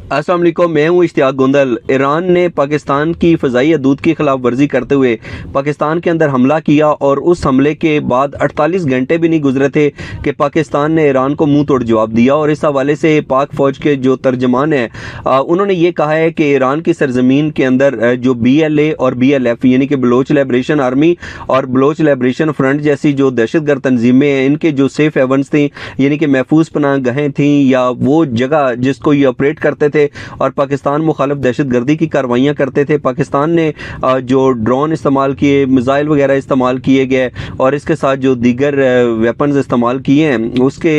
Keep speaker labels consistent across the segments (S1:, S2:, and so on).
S1: अस्सलाम वालेकुम, मैं हूँ इश्तियाक गोंदल। ईरान ने पाकिस्तान की फ़ज़ाई हदूद की खिलाफ वर्जी करते हुए पाकिस्तान के अंदर हमला किया और उस हमले के बाद 48 घंटे भी नहीं गुजरे थे कि पाकिस्तान ने ईरान को मुंह तोड़ जवाब दिया। और इस हवाले से पाक फ़ौज के जो तर्जमान हैं उन्होंने ये कहा है कि ईरान की सरजमीन के अंदर जो BLA और BLF यानी कि बलोच लिबरेशन आर्मी और बलोच लिबरेशन फ्रंट जैसी जो दहशतगर्द तंजीमें हैं, इनके जो सेफ हेवन्स थी यानी कि महफूज पनाह गहें थीं या वो जगह जिसको ये ऑपरेट करते थे और पाकिस्तान मुखालिफ दहशतगर्दी की कार्रवाइयाँ करते थे। पाकिस्तान ने जो ड्रोन इस्तेमाल किए, मिसाइल वगैरह इस्तेमाल किए गए और इसके साथ जो दीगर वेपन्स इस्तेमाल किए हैं, उसके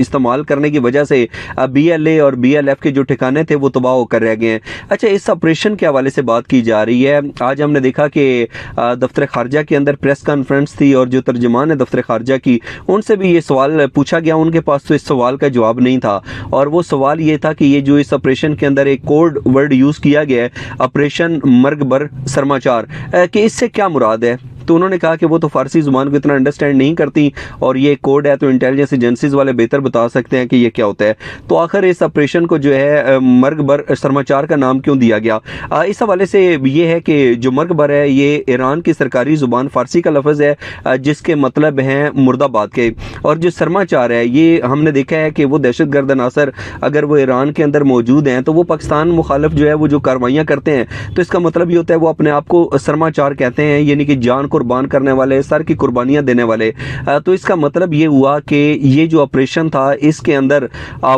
S1: इस्तेमाल करने की वजह से BLA और BLF के जो ठिकाने थे वो तबाह होकर रह गए हैं। अच्छा, इस ऑपरेशन के हवाले से बात की जा रही है। आज हमने देखा कि दफ्तर खारजा के अंदर प्रेस कॉन्फ्रेंस थी और जो तर्जुमान है दफ्तर खारजा की, उनसे भी ये सवाल पूछा गया। उनके पास तो इस सवाल का जवाब नहीं था और वो सवाल ये था कि ये जो इस ऑपरेशन के अंदर एक कोड वर्ड यूज किया गया है, ऑपरेशन मर्गबर सरमाचार, कि इससे क्या मुराद है। तो उन्होंने कहा कि वो तो फारसी ज़ुबान को इतना अंडरस्टैंड नहीं करती और ये कोड है तो इंटेलिजेंस एजेंसीज वाले बेहतर बता सकते हैं कि ये क्या होता है। तो आखिर इस ऑपरेशन को जो है मर्गबर सरमाचार का नाम क्यों दिया गया? इस हवाले से ये है कि जो मर्गबर है ये ईरान की सरकारी ज़ुबान फ़ारसी का लफ्ज़ है जिसके मतलब हैं मुर्दाबाद के, और जो सरमाचार है ये हमने देखा है कि वो दहशतगर्द अनासर अगर वो ईरान के अंदर मौजूद हैं तो वो पाकिस्तान मुखालिफ जो है वो जो कार्रवाइयाँ करते हैं तो इसका मतलब ये होता है वो अपने आप को सरमाचार कहते हैं, यानी कि जान कुर्बान करने वाले, सर की कुर्बानियां देने वाले। तो इसका मतलब ये हुआ कि ये जो ऑपरेशन था इसके अंदर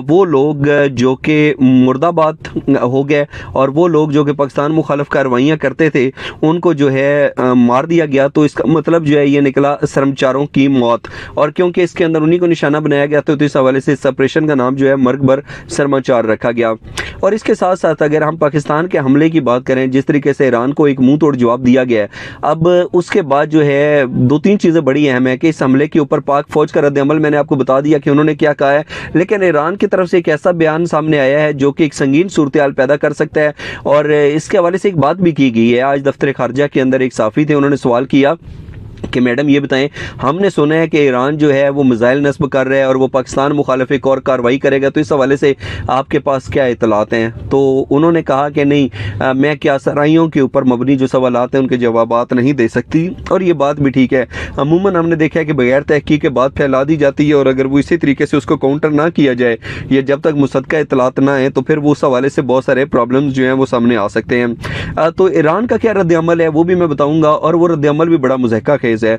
S1: वो लोग जो कि मुर्दाबाद हो गए और वो लोग जो कि पाकिस्तान मुखालिफ कार्रवाइयां करते थे उनको जो है मार दिया गया। तो इसका मतलब जो है ये निकला सरमाचारों की मौत, और क्योंकि इसके अंदर उन्हीं को निशाना बनाया गया तो इस हवाले से इस ऑपरेशन का नाम जो है मर्गबर सरमाचार रखा गया। और इसके साथ साथ अगर हम पाकिस्तान के हमले की बात करें, जिस तरीके से ईरान को एक मुंह तोड़ जवाब दिया गया है, अब उसके बाद जो है दो तीन चीज़ें बड़ी अहम है कि इस हमले के ऊपर पाक फौज का रद्द-ए-अमल मैंने आपको बता दिया कि उन्होंने क्या कहा है, लेकिन ईरान की तरफ से एक ऐसा बयान सामने आया है जो कि एक संगीन सूरत-ए-हाल पैदा कर सकता है। और इसके हवाले से एक बात भी की गई है। आज दफ्तर खारजा के अंदर एक साफ़ी थे, उन्होंने सवाल किया कि मैडम ये बताएं, हमने सुना है कि ईरान जो है वो मिसाइल नस्ब कर रहा है और वो पाकिस्तान मुखालिफ एक और कार्रवाई करेगा, तो इस हवाले से आपके पास क्या इतलात हैं? तो उन्होंने कहा कि नहीं, मैं क्या सराइयों के ऊपर मबनी जो सवालात हैं उनके जवाबात नहीं दे सकती। और ये बात भी ठीक है। अमूमन हमने देखा है कि बगैर तहकीक के बात फैला दी जाती है और अगर वो इसी तरीके से उसको काउंटर ना किया जाए या जब तक मुसद्दका इतलात ना है तो फिर वो उस हवाले से बहुत सारे प्रॉब्लम्स जो हैं वो सामने आ सकते हैं। तो ईरान का क्या रद्द-ए-अमल है वो भी मैं बताऊँगा, और वो रद्द-ए-अमल भी बड़ा मुज़हका खेज है,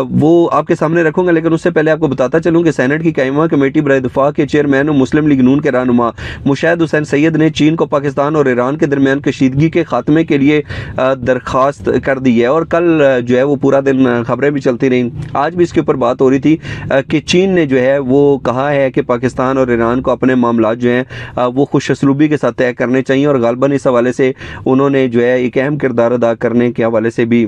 S1: वो आपके सामने रखूंगा। लेकिन उससे पहले आपको बताता चलूं कि सेनेट की कायमा कमेटी बराए दिफा के चेयरमैन और मुस्लिम लीग नून के रहनुमा मुशाहिद हुसैन सैयद ने चीन को पाकिस्तान और ईरान के दरमियान कशीदगी के खात्मे के लिए दरख्वास्त कर दी है। और कल जो है वो पूरा दिन खबरें भी चलती रहीं, आज भी इसके ऊपर बात हो रही थी कि चीन ने जो है वो कहा है कि पाकिस्तान और ईरान को अपने मामला जो हैं वो खुश असलूबी के साथ तय करने चाहिए, और गालबन इस हवाले से उन्होंने जो है एक अहम किरदार अदा करने के हवाले से भी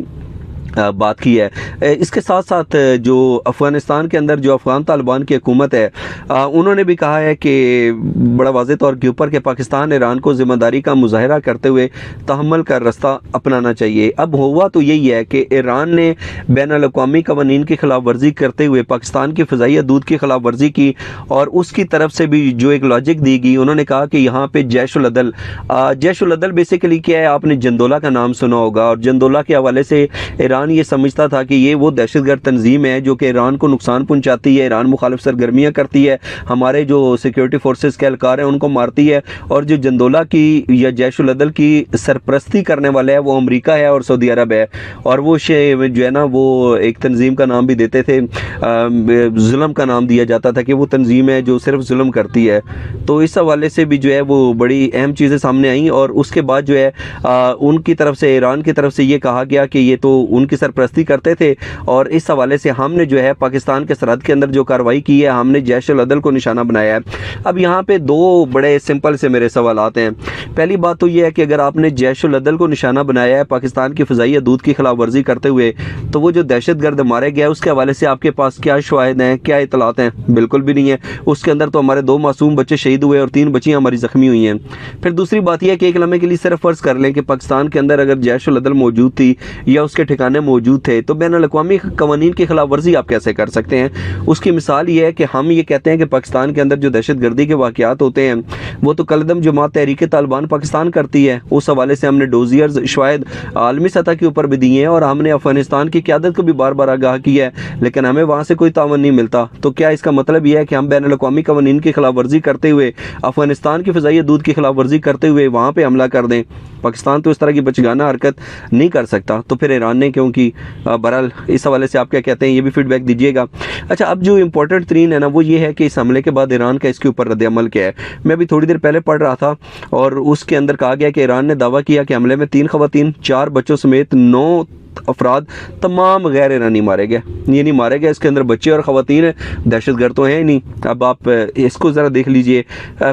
S1: बात की है। इसके साथ साथ जो अफ़गानिस्तान के अंदर जो अफ़गान तालिबान की हुकूमत है उन्होंने भी कहा है कि बड़ा वाज़ेह तौर के ऊपर कि पाकिस्तान ईरान को ज़िम्मेदारी का मुज़ाहरा करते हुए तहम्मुल का रास्ता अपनाना चाहिए। अब हुआ तो यही है कि ईरान ने बैनुल-अक़वामी क़वानीन की खिलाफ वर्जी करते हुए पाकिस्तान की फ़ज़ाई हदूद की खिलाफ वर्जी की, और उसकी तरफ से भी जो एक लॉजिक दी गई, उन्होंने कहा कि यहाँ पे जैश-उल-अदल जैश-उल-अदल बेसिकली क्या है, आपने जंदोला का नाम सुना होगा, और जंदोला के हवाले से ईरान ये समझता था कि ये वो दहशतगर्द तंजीम है जो कि ईरान को नुकसान पहुंचाती है, ईरान मुखालिफ सरगर्मियाँ करती है, हमारे जो सिक्योरिटी फोर्सेस के एहलकार हैं उनको मारती है, और जो जंदोला की या जैश-उल-अदल की सरपरस्ती करने वाला है वो अमेरिका है और सऊदी अरब है। और वो जो है ना वो एक तंजीम का नाम भी देते थे, जुल्म का नाम दिया जाता था कि वो तंजीम है जो सिर्फ जुल्म करती है। तो इस हवाले से भी जो है वो बड़ी अहम चीज़ें सामने आई, और उसके बाद जो है उनकी तरफ से, ईरान की तरफ से ये कहा गया कि ये तो उनकी सरपरस्ती करते थे, और इस हवाले से हमने जो है पाकिस्तान के सरहद के अंदर जो कार्रवाई की है, हमने जैश-उल-अदल को निशाना बनाया है। अब यहाँ पे दो बड़े सिंपल से मेरे सवालात हैं। पहली बात तो ये है कि अगर आपने जैश-उल-अदल को निशाना बनाया है पाकिस्तान की फ़ज़ाई हदूद की खिलाफ वर्जी करते हुए, तो वो जो दहशतगर्द मारे गए उसके हवाले से आपके पास क्या शवाहिद हैं, क्या इतलात हैं? बिल्कुल भी नहीं है। उसके अंदर तो हमारे 2 मासूम बच्चे शहीद हुए और 3 बच्चियाँ हमारी ज़ख्मी हुई हैं। फिर दूसरी बात यह है कि एक लम्हे के लिए सिर्फ फ़र्ज़ कर लें कि पाकिस्तान के अंदर अगर जैश-उल-अदल मौजूद थी या उसके ठिकाने سامنے موجود تھے، تو بین الاقوامی قوانین کی خلاف ورزی آپ کیسے کر سکتے ہیں؟ اس کی مثال یہ ہے کہ ہم یہ کہتے ہیں کہ پاکستان کے اندر جو دہشت گردی کے واقعات ہوتے ہیں وہ تو کالعدم جماعت تحریک طالبان پاکستان کرتی ہے، اس حوالے سے ہم نے ڈوزیئرز شاید عالمی سطح کے اوپر بھی دیے ہیں اور ہم نے افغانستان کی قیادت کو بھی بار بار آگاہ کیا ہے، لیکن ہمیں وہاں سے کوئی تعاون نہیں ملتا۔ تو کیا اس کا مطلب یہ ہے کہ ہم بین الاقوامی قوانین کی خلاف ورزی کرتے ہوئے، افغانستان کی فضائی حدود کی خلاف ورزی کرتے ہوئے وہاں پہ حملہ کر دیں؟ پاکستان تو اس طرح کی بچگانہ حرکت نہیں کر سکتا، تو پھر ایران نے کیوں کی؟ بہرحال اس حوالے سے آپ کیا کہتے ہیں، یہ بھی فیڈ بیک دیجیے گا۔ اچھا، اب جو امپورٹنٹ ترین ہے نا وہ یہ ہے کہ اس حملے کے بعد ایران کا اس کے اوپر رد عمل کیا ہے۔ میں ابھی تھوڑی دیر پہلے پڑھ رہا تھا اور اس کے اندر کہا گیا کہ ایران نے دعویٰ کیا کہ حملے میں 3 خواتین، 4 بچوں سمیت 9 افراد تمام غیر ایرانی مارے گئے، یہ نہیں مارے گئے، اس کے اندر بچے اور خواتین ہیں، دہشت گرد تو ہیں ہی نہیں۔ اب آپ اس کو ذرا دیکھ لیجئے۔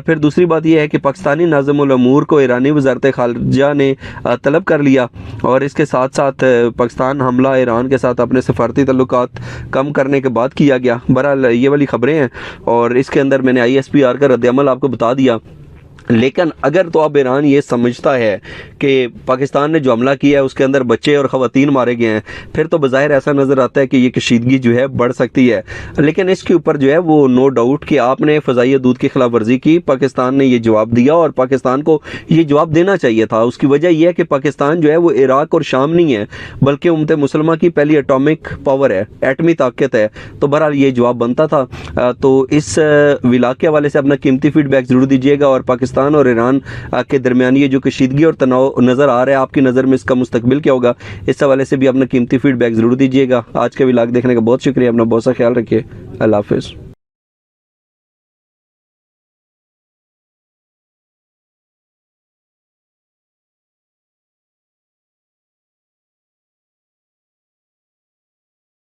S1: پھر دوسری بات یہ ہے کہ پاکستانی ناظم الامور کو ایرانی وزارت خارجہ نے طلب کر لیا اور اس کے ساتھ ساتھ پاکستان حملہ ایران کے ساتھ اپنے سفارتی تعلقات کم کرنے کے بعد کیا گیا۔ بہرحال یہ والی خبریں ہیں اور اس کے اندر میں نے ISPR کا رد عمل آپ کو بتا دیا۔ لیکن اگر تو اب ایران یہ سمجھتا ہے کہ پاکستان نے جو حملہ کیا ہے اس کے اندر بچے اور خواتین مارے گئے ہیں، پھر تو بظاہر ایسا نظر آتا ہے کہ یہ کشیدگی جو ہے بڑھ سکتی ہے۔ لیکن اس کے اوپر جو ہے وہ نو ڈاؤٹ کہ آپ نے فضائی حدود کی خلاف ورزی کی، پاکستان نے یہ جواب دیا اور پاکستان کو یہ جواب دینا چاہیے تھا۔ اس کی وجہ یہ ہے کہ پاکستان جو ہے وہ عراق اور شام نہیں ہے بلکہ امت مسلمہ کی پہلی ایٹامک پاور ہے، ایٹمی طاقت ہے، تو بہرحال یہ جواب بنتا تھا۔ تو اس ولا کے حوالے سے اپنا قیمتی فیڈ بیک ضرور دیجیے گا، اور پاکستان اور ایران کے درمیان یہ جو کشیدگی اور تناؤ نظر آ رہا ہے، آپ کی نظر میں اس کا مستقبل کیا ہوگا، اس حوالے سے بھی اپنا قیمتی فیڈ بیک ضرور دیجیے گا۔ آج کا ولاگ دیکھنے کا بہت شکریہ، اپنا بہت سا خیال رکھیے، اللہ حافظ۔